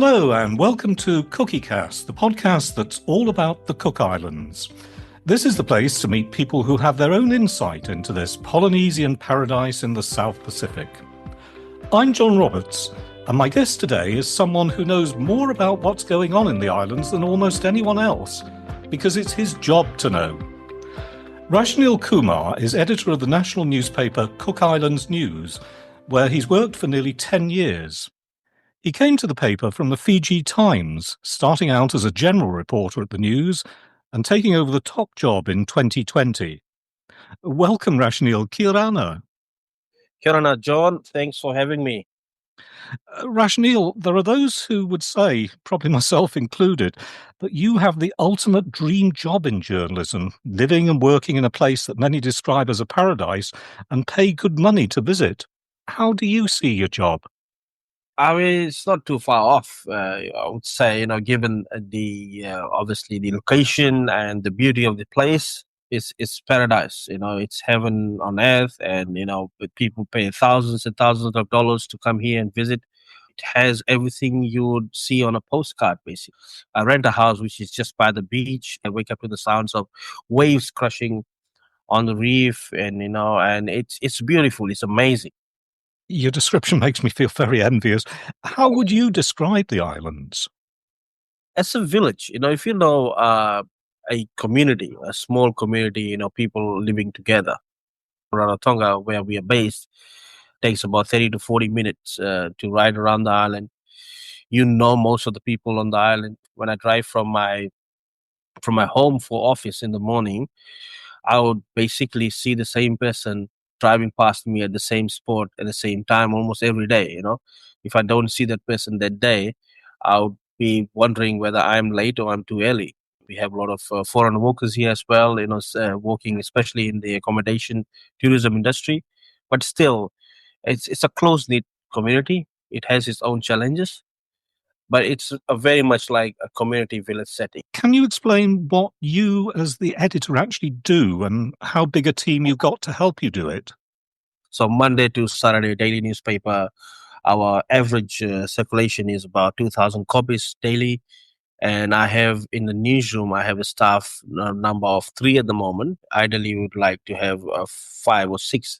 Hello and welcome to CookieCast, the podcast that's all about the Cook Islands. This is the place to meet people who have their own insight into this Polynesian paradise in the South Pacific. I'm John Roberts, and my guest today is someone who knows more about what's going on in the islands than almost anyone else, because it's his job to know. Rashneel Kumar is editor of the national newspaper Cook Islands News, where he's worked for nearly 10 years. He came to the paper from the Fiji Times, starting out as a general reporter at the news and taking over the top job in 2020. Welcome, Rashneel. Kia ora. Kia ora, John. Thanks for having me. Rashneel, there are those who would say, probably myself included, that you have the ultimate dream job in journalism, living and working in a place that many describe as a paradise and pay good money to visit. How do you see your job? I mean, it's not too far off. I would say, given the obviously the location and the beauty of the place, it's paradise. It's heaven on earth, and with people paying thousands and thousands of dollars to come here and visit. It has everything you would see on a postcard, basically. I rent a house which is just by the beach. I wake up to the sounds of waves crashing on the reef, and it's beautiful. It's amazing. Your description makes me feel very envious. How would you describe the islands? As a village, if you know a community, a small community, people living together. Rarotonga, where we are based, takes about 30 to 40 minutes to ride around the island. Most of the people on the island. When I drive from my home for office in the morning, I would basically see the same person driving past me at the same spot at the same time almost every day. If I don't see that person that day, I would be wondering whether I'm late or I'm too early. We have a lot of foreign workers here as well, working especially in the accommodation tourism industry. But still, it's a close-knit community. It has its own challenges, but it's very much like a community village setting. Can you explain what you as the editor actually do and how big a team you've got to help you do it? So Monday to Saturday, daily newspaper, our average circulation is about 2,000 copies daily. And I have in the newsroom, I have a staff number of 3 at the moment. Ideally, we would like to have 5 or 6.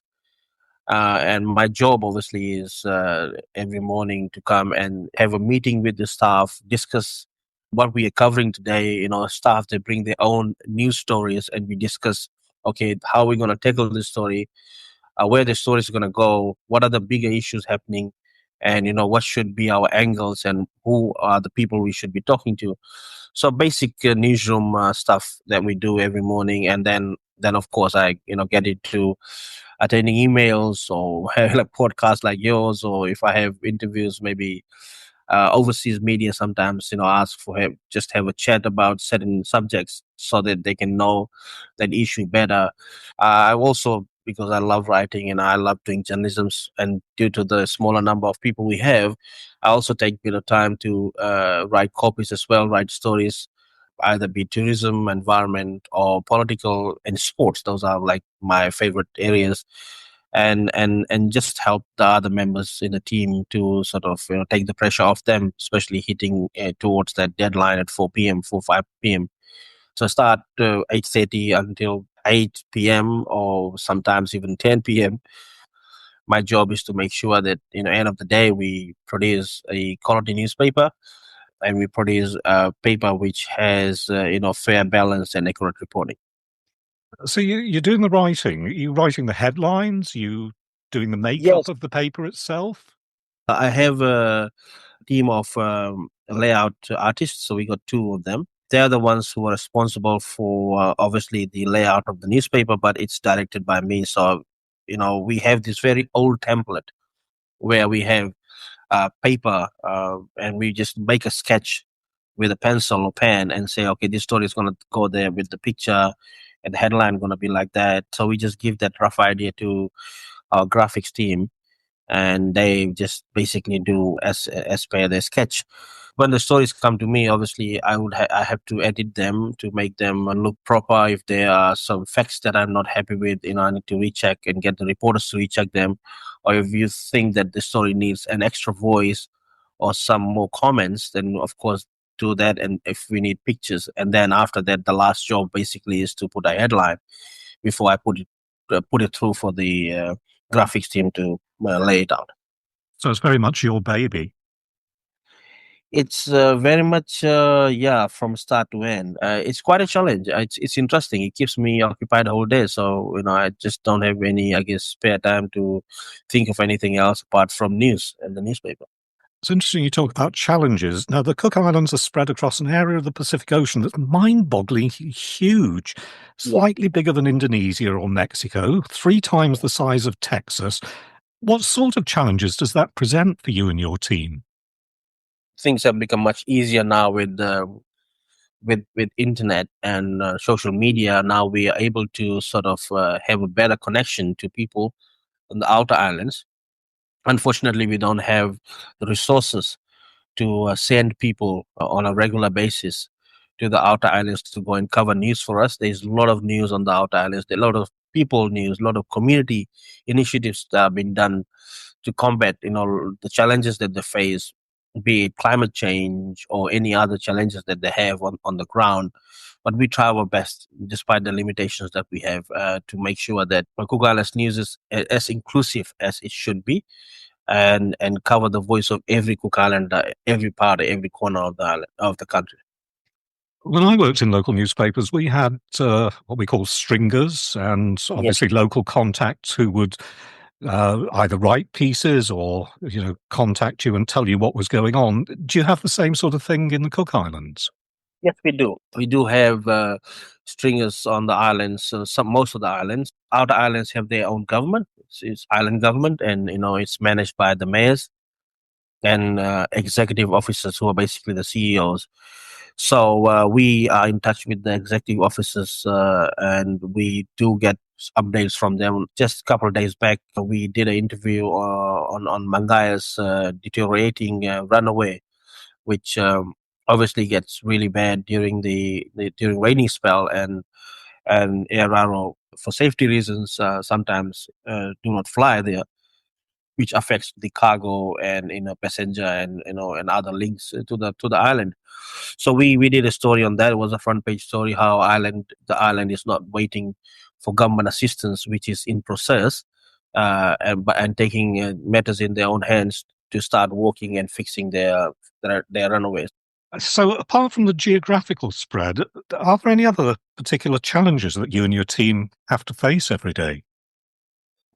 And my job obviously is every morning to come and have a meeting with the staff, discuss what we are covering today. Staff, they bring their own news stories and we discuss, okay, how we're going to tackle this story, where the story is going to go, what are the bigger issues happening, and what should be our angles and who are the people we should be talking to. So basic newsroom stuff that we do every morning, and then of course I get into attending emails or have like podcasts like yours, or if I have interviews, maybe overseas media sometimes, ask for just have a chat about certain subjects so that they can know that issue better. I also, because I love writing and I love doing journalism, and due to the smaller number of people we have, I also take a bit of time to write copies as well, write stories, either be tourism, environment, or political and sports. Those are like my favorite areas. And just help the other members in the team to sort of take the pressure off them, especially hitting towards that deadline at 4 5 p.m. So I start 8:30 until 8 p.m. or sometimes even 10 p.m. My job is to make sure that end of the day we produce a quality newspaper, and we produce a paper which has fair, balance, and accurate reporting. So you're doing the writing. Are you writing the headlines? You doing the makeup of the paper itself? I have a team of layout artists, so we got 2 of them. They're the ones who are responsible for obviously the layout of the newspaper, but it's directed by me. So, we have this very old template where we have paper and we just make a sketch with a pencil or pen and say, okay, this story is going to go there with the picture and the headline going to be like that. So we just give that rough idea to our graphics team, and they just basically do as per their sketch. When the stories come to me, obviously I have to edit them to make them look proper. If there are some facts that I'm not happy with, I need to recheck and get the reporters to recheck them. Or if you think that the story needs an extra voice or some more comments, then of course do that. And if we need pictures, and then after that, the last job basically is to put a headline before I put it through for the graphics team to lay it out. So it's very much your baby. It's very much, yeah, from start to end. It's quite a challenge. It's interesting. It keeps me occupied the whole day. So, I just don't have any, I guess, spare time to think of anything else apart from news and the newspaper. It's interesting you talk about challenges. Now, the Cook Islands are spread across an area of the Pacific Ocean that's mind-bogglingly huge, Yeah. slightly bigger than Indonesia or Mexico, 3 times the size of Texas. What sort of challenges does that present for you and your team? Things have become much easier now with internet and social media. Now we are able to sort of have a better connection to people on the outer islands. Unfortunately, we don't have the resources to send people on a regular basis to the outer islands to go and cover news for us. There's a lot of news on the outer islands. There are a lot of people news, a lot of community initiatives that have been done to combat, the challenges that they face, be it climate change or any other challenges that they have on the ground. But we try our best, despite the limitations that we have, to make sure that Cook Islands News is as inclusive as it should be, and cover the voice of every Cook Islander, every part, every corner of the island, of the country. When I worked in local newspapers, we had what we call stringers and Yes. obviously local contacts who would either write pieces or, contact you and tell you what was going on. Do you have the same sort of thing in the Cook Islands? Yes, we do. We do have stringers on the islands. Most of the islands, outer islands, have their own government. It's island government, and it's managed by the mayors and executive officers who are basically the CEOs. So we are in touch with the executive officers, and we do get updates from them. Just a couple of days back, we did an interview on Mangaya's deteriorating runaway, which obviously gets really bad during during rainy spell, and Air Raro, for safety reasons, sometimes do not fly there, which affects the cargo and passenger and other links to the island. So we did a story on that. It was a front page story how the island is not waiting for government assistance, which is in process, and taking matters in their own hands to start working and fixing their runaways. So, apart from the geographical spread, are there any other particular challenges that you and your team have to face every day?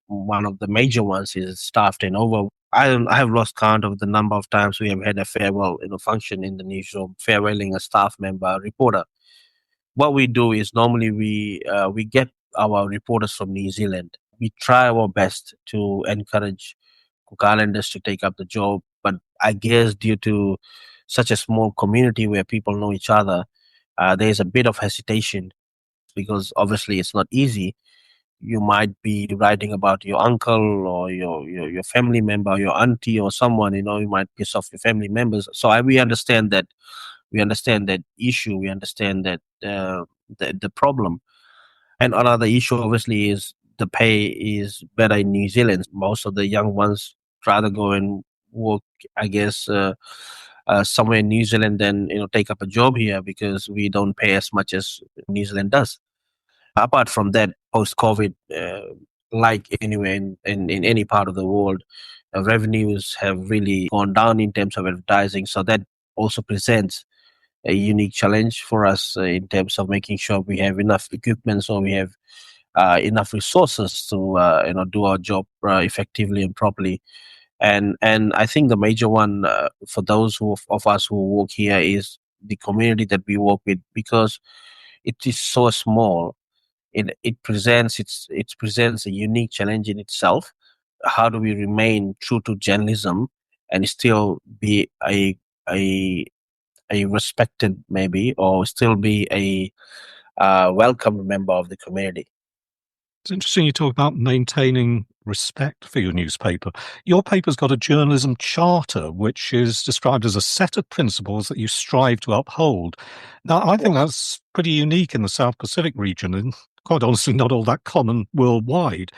One of the major ones is staff turnover. I have lost count of the number of times we have had a farewell function in the newsroom, farewelling a staff member, a reporter. What we do is normally we get our reporters from New Zealand. We try our best to encourage Cook Islanders to take up the job, but I guess due to such a small community where people know each other, there's a bit of hesitation because obviously it's not easy. You might be writing about your uncle or your family member, your auntie or someone, you might piss off your family members. So we understand that. We understand that issue. We understand that the problem. And another issue, obviously, is the pay is better in New Zealand. Most of the young ones rather go and work, I guess, somewhere in New Zealand than take up a job here because we don't pay as much as New Zealand does. Apart from that, post COVID, like anywhere in any part of the world, revenues have really gone down in terms of advertising. So that also presents a unique challenge for us in terms of making sure we have enough equipment, so we have enough resources to do our job effectively and properly. And I think the major one for those of us who work here is the community that we work with, because it is so small. It presents a unique challenge in itself. How do we remain true to journalism and still be a respected, maybe, or still be a welcomed member of the community? It's interesting you talk about maintaining respect for your newspaper. Your paper's got a journalism charter, which is described as a set of principles that you strive to uphold. Now, I think that's pretty unique in the South Pacific region and quite honestly not all that common worldwide.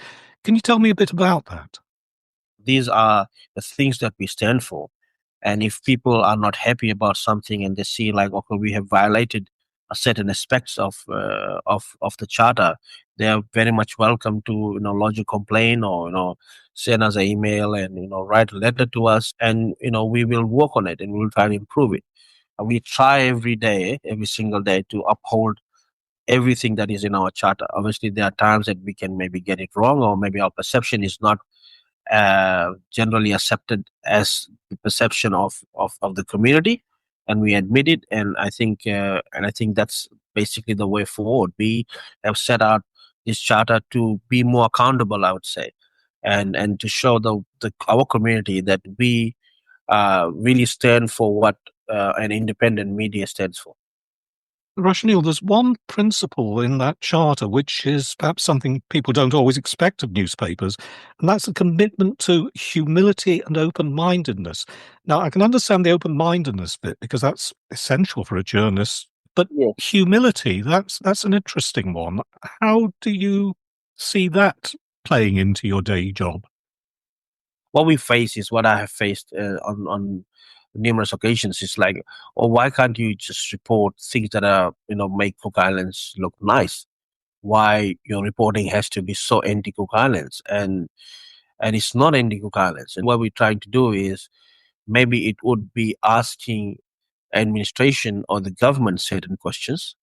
Can you tell me a bit about that? These are the things that we stand for. And if people are not happy about something and they see like, okay, we have violated a certain aspects of the charter, they are very much welcome to lodge a complaint, or send us an email and write a letter to us, and we will work on it and we'll try to improve it. And we try every day, every single day, to uphold everything that is in our charter. Obviously, there are times that we can maybe get it wrong, or maybe our perception is not generally accepted as the perception of the community, and we admit it. And I think that's basically the way forward. We have set out this charter to be more accountable, I would say, and to show the our community that we really stand for what an independent media stands for. Rashneel, there's one principle in that charter which is perhaps something people don't always expect of newspapers, and that's a commitment to humility and open-mindedness. Now, I can understand the open-mindedness bit because that's essential for a journalist, but Yeah. humility, that's an interesting one. How do you see that playing into your day job? What we face is what I have faced on numerous occasions. It's like, oh, why can't you just report things that are make Cook Islands look nice? Why your reporting has to be so anti Cook Islands? And it's not anti Cook Islands. And what we're trying to do is, maybe it would be asking administration or the government certain questions,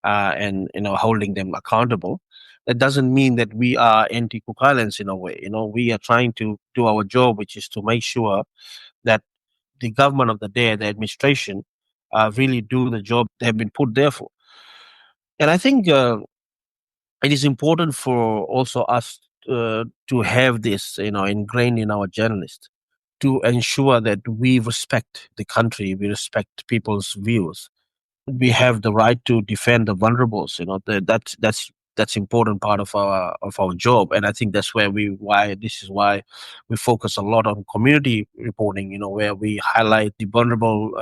and holding them accountable. That doesn't mean that we are anti Cook Islands in a way. We are trying to do our job, which is to make sure that the government of the day, the administration, really do the job they have been put there for. And I think it is important for also us to have this, ingrained in our journalists, to ensure that we respect the country, we respect people's views. We have the right to defend the vulnerables. That's important part of our job, and I think that's why we focus a lot on community reporting. Where we highlight the vulnerable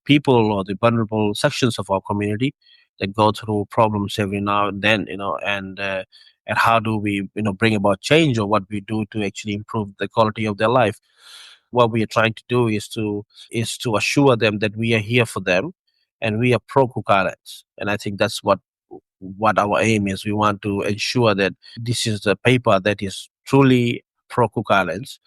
people, or the vulnerable sections of our community that go through problems every now and then. And how do we bring about change, or what we do to actually improve the quality of their life. What we are trying to do is to assure them that we are here for them, and we are pro Cook Islands. And I think that's what our aim is. We want to ensure that this is the paper that is truly pro Cook Islands,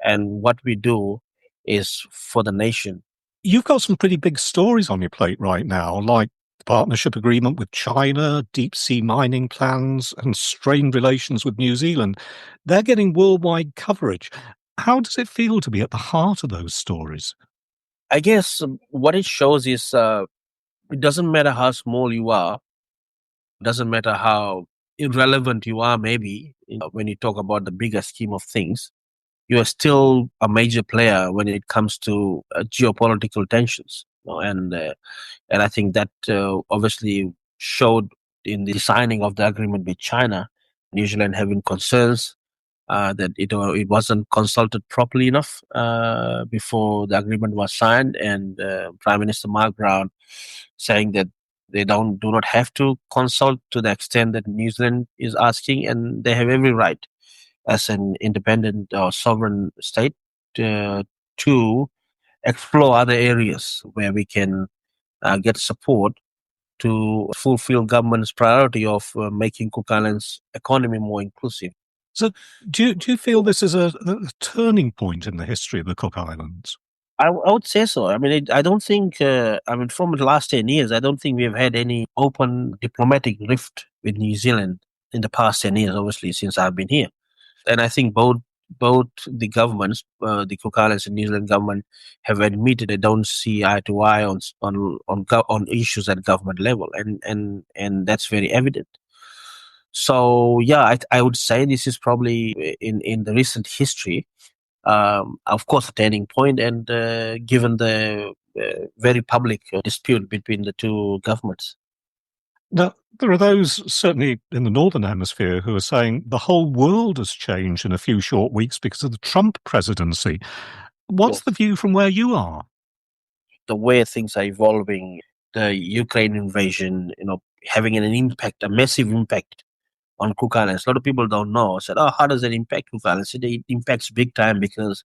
and what we do is for the nation. You've got some pretty big stories on your plate right now, like the partnership agreement with China, deep sea mining plans, and strained relations with New Zealand. They're getting worldwide coverage. How does it feel to be at the heart of those stories? I guess what it shows is, it doesn't matter how small you are, doesn't matter how irrelevant you are, maybe, when you talk about the bigger scheme of things, you are still a major player when it comes to geopolitical tensions. And I think that obviously showed in the signing of the agreement with China. New Zealand having concerns that it wasn't consulted properly enough before the agreement was signed, and Prime Minister Mark Brown saying that they do not have to consult to the extent that New Zealand is asking, and they have every right as an independent or sovereign state to explore other areas where we can get support to fulfill government's priority of making Cook Islands economy more inclusive. So, do you feel this is a turning point in the history of the Cook Islands? I would say so. I mean, I don't think, from the last 10 years, I don't think we have had any open diplomatic rift with New Zealand in the past 10 years, obviously, since I've been here. And I think both the governments, the Cook Islands and New Zealand government, have admitted they don't see eye to eye on issues at government level, and that's very evident. So yeah, I would say this is probably in the recent history, of course, a turning point, and given the very public dispute between the two governments. Now, there are those, certainly in the Northern Hemisphere, who are saying the whole world has changed in a few short weeks because of the Trump presidency. What's the Yes. view from where you are? The way things are evolving, the Ukraine invasion, having an impact, a massive impact on Cook Islands. A lot of people don't know. Said, "Oh, how does that impact Cook Islands?" It impacts big time, because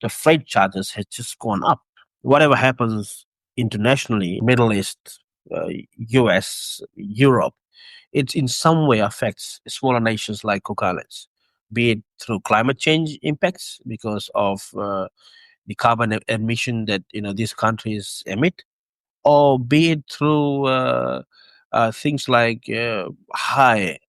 the freight charges has just gone up. Whatever happens internationally, Middle East, US, Europe, it in some way affects smaller nations like Cook Islands, be it through climate change impacts because of the carbon emission that these countries emit, or be it through things like high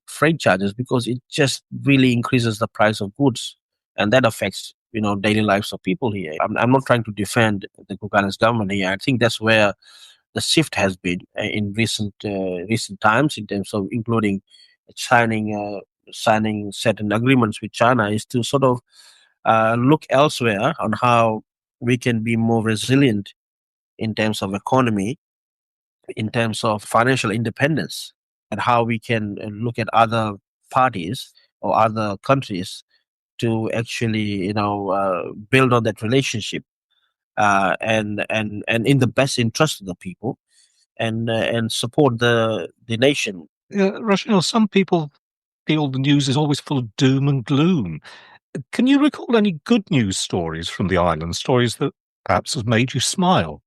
freight charges because it just really increases the price of goods, and that affects daily lives of people here. I'm not trying to defend the Cook Islands government here. I think that's where the shift has been in recent times in terms of including signing signing certain agreements with China is to sort of look elsewhere on how we can be more resilient in terms of economy, in terms of financial independence, and how we can look at other parties or other countries to actually build on that relationship and in the best interest of the people and support the nation. Rashneel, some people feel the news is always full of doom and gloom. Can you recall any good news stories from the island, stories that perhaps have made you smile?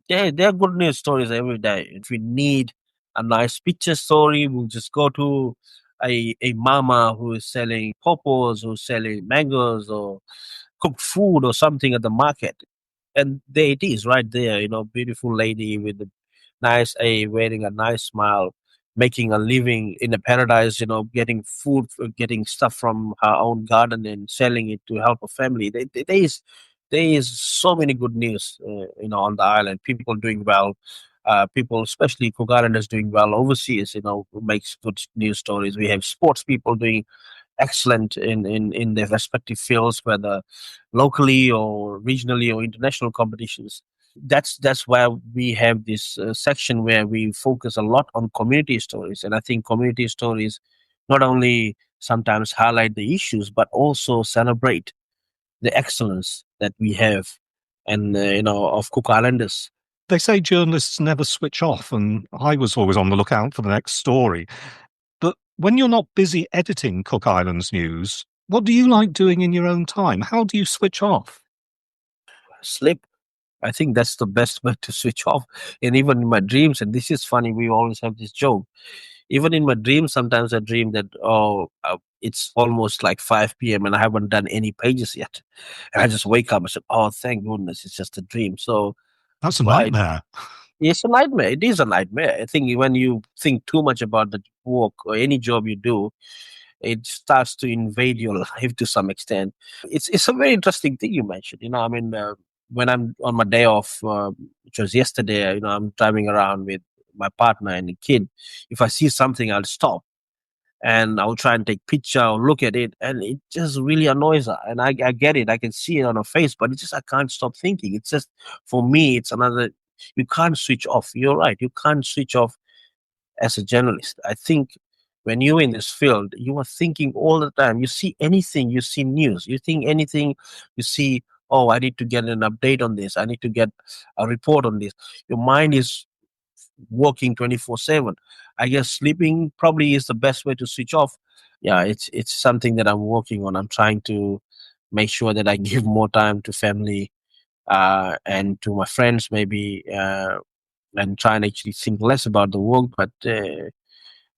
There are good news stories every day. If we need a nice picture story, we'll just go to a mama who is selling popos, who's selling mangoes or cooked food or something at the market. And there it is right there, beautiful lady with a nice wearing a nice smile, making a living in a paradise, getting food, getting stuff from her own garden and selling it to help her family. There is so many good news, on the island. People doing well. People, especially Cook Islanders, doing well overseas. Who makes good news stories. We have sports people doing excellent in their respective fields, whether locally or regionally or international competitions. That's why we have this section where we focus a lot on community stories, and I think community stories not only sometimes highlight the issues but also celebrate the excellence that we have and of Cook Islanders. They say journalists never switch off, and I was always on the lookout for the next story. But when you're not busy editing Cook Islands news, what do you like doing in your own time? How do you switch off? Sleep. I think that's the best way to switch off. And even in my dreams, and this is funny, we always have this joke. Even in my dreams, sometimes I dream that, it's almost like 5 p.m. and I haven't done any pages yet. And I just wake up and say, oh, thank goodness, it's just a dream. So, That's a well, nightmare. it's a nightmare. It is a nightmare. I think when you think too much about the work or any job you do, it starts to invade your life to some extent. It's a very interesting thing you mentioned. I mean, when I'm on my day off, which was yesterday, I'm driving around with my partner and the kid. If I see something, I'll stop and I'll try and take picture or look at it, and it just really annoys her. And I get it. I can see it on her face, but it's just I can't stop thinking. It's just for me, it's another. You can't switch off. You're right. You can't switch off as a journalist. I think when you're in this field, you are thinking all the time. You see anything, you see news, you think anything, you see, oh, I need to get an update on this. I need to get a report on this. Your mind is working 24/7. I guess sleeping probably is the best way to switch off. Yeah, it's something that I'm working on. I'm trying to make sure that I give more time to family and to my friends, maybe, and try and actually think less about the work. But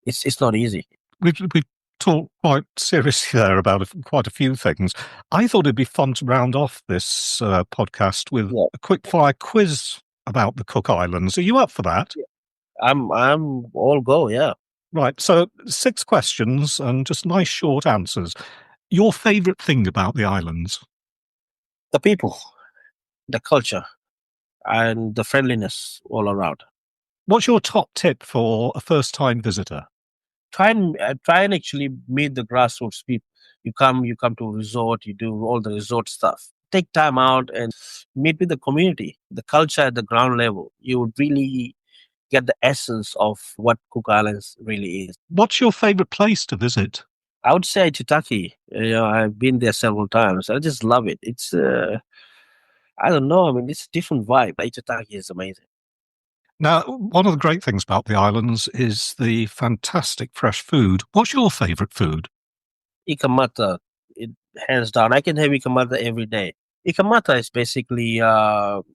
it's not easy. We've talked quite seriously there about quite a few things. I thought it'd be fun to round off this podcast with Yeah, a quick fire quiz about the Cook Islands. Are you up for that? yeah. I'm all go. Yeah, Right. So 6 questions and just nice short answers. Your favourite thing about the islands? the people, the culture, and the friendliness all around. What's your top tip for a first-time visitor? Try and actually meet the grassroots people. You come to a resort, you do all the resort stuff. Take time out and meet with the community, the culture at the ground level. You would really get the essence of what Cook Islands really is. What's your favourite place to visit? I would say Chitaki. I've been there several times. I just love it. It's I don't know. I mean, it's a different vibe. Chitaki is amazing. Now, one of the great things about the islands is the fantastic fresh food. What's your favourite food? Ikamata. hands down. I can have ikamata every day. Ikamata is basically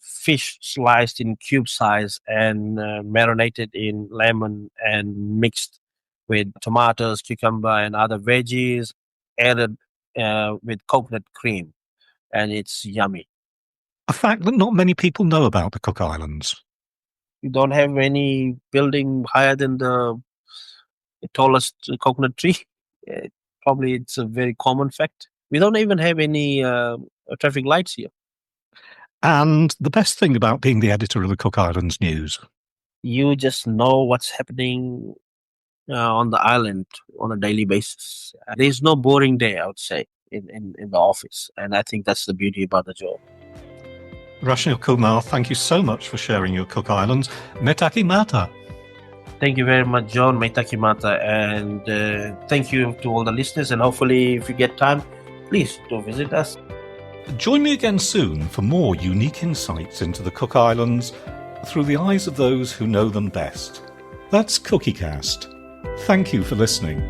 fish sliced in cube size and marinated in lemon and mixed with tomatoes, cucumber, and other veggies, added with coconut cream, and it's yummy. A fact that not many people know about the Cook Islands. You don't have any building higher than the tallest coconut tree. Eh, Probably it's a very common fact. We don't even have any traffic lights here. And the best thing about being the editor of the Cook Islands News. You just know what's happening on the island on a daily basis. There's no boring day, I would say, in the office. And I think that's the beauty about the job. Rashneel Kumar, thank you so much for sharing your Cook Islands. Metaki mata. Thank you very much, John. Maitaki mata. And thank you to all the listeners. And hopefully, if you get time, please do visit us. Join me again soon for more unique insights into the Cook Islands through the eyes of those who know them best. That's CookieCast. Thank you for listening.